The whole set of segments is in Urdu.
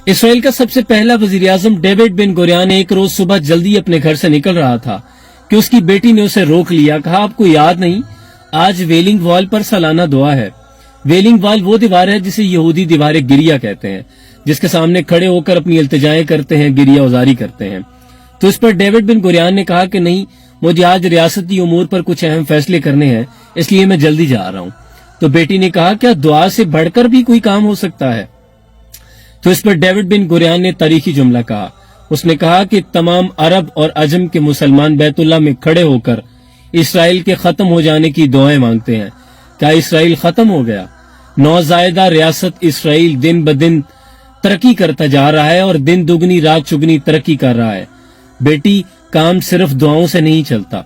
اسرائیل کا سب سے پہلا وزیر اعظم ڈیوڈ بن گوریان ایک روز صبح جلدی اپنے گھر سے نکل رہا تھا کہ اس کی بیٹی نے اسے روک لیا. کہا آپ کو یاد نہیں آج ویلنگ وال پر سالانہ دعا ہے. ویلنگ وال وہ دیوار ہے جسے یہودی دیوار گریہ کہتے ہیں، جس کے سامنے کھڑے ہو کر اپنی التجائیں کرتے ہیں، گریہ ازاری کرتے ہیں. تو اس پر ڈیوڈ بن گوریان نے کہا کہ نہیں، مجھے آج ریاستی امور پر کچھ اہم فیصلے کرنے ہیں، اس لیے میں جلدی جا رہا ہوں. تو بیٹی نے کہا کیا دعا سے بڑھ کر بھی کوئی کام ہو سکتا ہے؟ تو اس پر ڈیوڈ بن گوریان نے تاریخی جملہ کہا. اس نے کہا کہ تمام عرب اور عجم کے مسلمان بیت اللہ میں کھڑے ہو کر اسرائیل کے ختم ہو جانے کی دعائیں مانگتے ہیں. کیا اسرائیل ختم ہو گیا؟ نوزائیدہ ریاست اسرائیل دن بدن ترقی کرتا جا رہا ہے اور دن دگنی رات چگنی ترقی کر رہا ہے. بیٹی، کام صرف دعاؤں سے نہیں چلتا.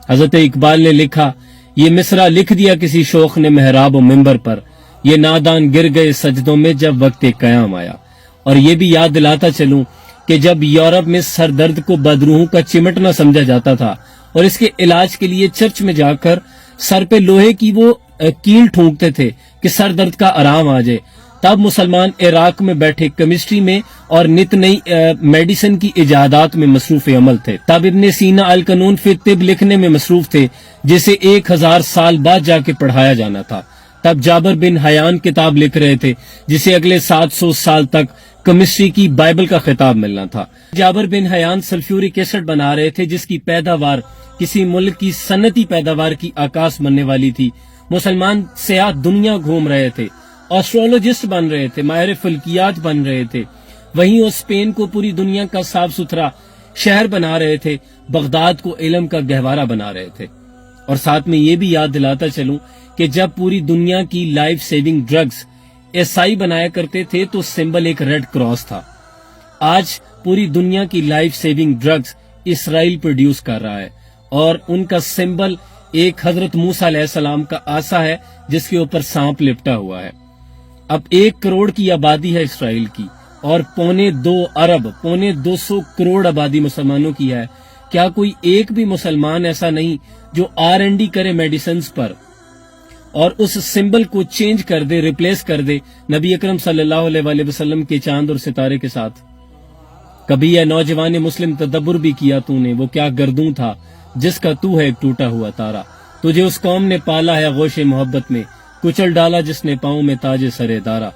حضرت اقبال نے لکھا، یہ مصرع لکھ دیا کسی شوخ نے محراب و منبر پر، یہ نادان گر گئے سجدوں میں جب وقت قیام آیا. اور یہ بھی یاد دلاتا چلوں کہ جب یورپ میں سر درد کو بدروحوں کا چمٹنا سمجھا جاتا تھا اور اس کے علاج کے لیے چرچ میں جا کر سر پہ لوہے کی وہ کیل ٹھونکتے تھے کہ سر درد کا آرام آ جائے، تب مسلمان عراق میں بیٹھے کیمسٹری میں اور نت نئی میڈیسن کی ایجادات میں مصروف عمل تھے. تب ابن سینا القانون فی الطب لکھنے میں مصروف تھے جسے 1000 سال بعد جا کے پڑھایا جانا تھا. تب جابر بن حیان کتاب لکھ رہے تھے جسے اگلے 700 سال تک کیمسٹری کی بائبل کا خطاب ملنا تھا. جابر بن حیان سلفیورک ایسڈ بنا رہے تھے جس کی پیداوار کسی ملک کی صنعتی پیداوار کی آکاش بننے والی تھی. مسلمان سیاح دنیا گھوم رہے تھے، آسٹرولوجسٹ بن رہے تھے، ماہر فلکیات بن رہے تھے. وہیں وہ اسپین کو پوری دنیا کا صاف ستھرا شہر بنا رہے تھے، بغداد کو علم کا گہوارہ بنا رہے تھے. اور ساتھ میں یہ بھی یاد دلاتا چلوں کہ جب پوری دنیا کی لائف سیونگ ڈرگز عیسائی بنایا کرتے تھے تو سمبل ایک ریڈ کراس تھا. آج پوری دنیا کی لائف سیونگ ڈرگز اسرائیل پروڈیوس کر رہا ہے اور ان کا سمبل ایک حضرت موسیٰ علیہ السلام کا عصا ہے جس کے اوپر سانپ لپٹا ہوا ہے. اب 1 کروڑ کی آبادی ہے اسرائیل کی اور 2.25 ارب 250 کروڑ آبادی مسلمانوں کی ہے. کیا کوئی ایک بھی مسلمان ایسا نہیں جو R&D کرے میڈیسنز پر اور اس سمبل کو چینج کر دے، ریپلیس کر دے نبی اکرم صلی اللہ علیہ وسلم کے چاند اور ستارے کے ساتھ؟ کبھی یہ نوجوان مسلم تدبر بھی کیا تو نے، وہ کیا گردوں تھا جس کا تو ہے ایک ٹوٹا ہوا تارا. تجھے اس قوم نے پالا ہے غوش محبت میں، کچل ڈالا جس نے پاؤں میں تاج سرے دارا.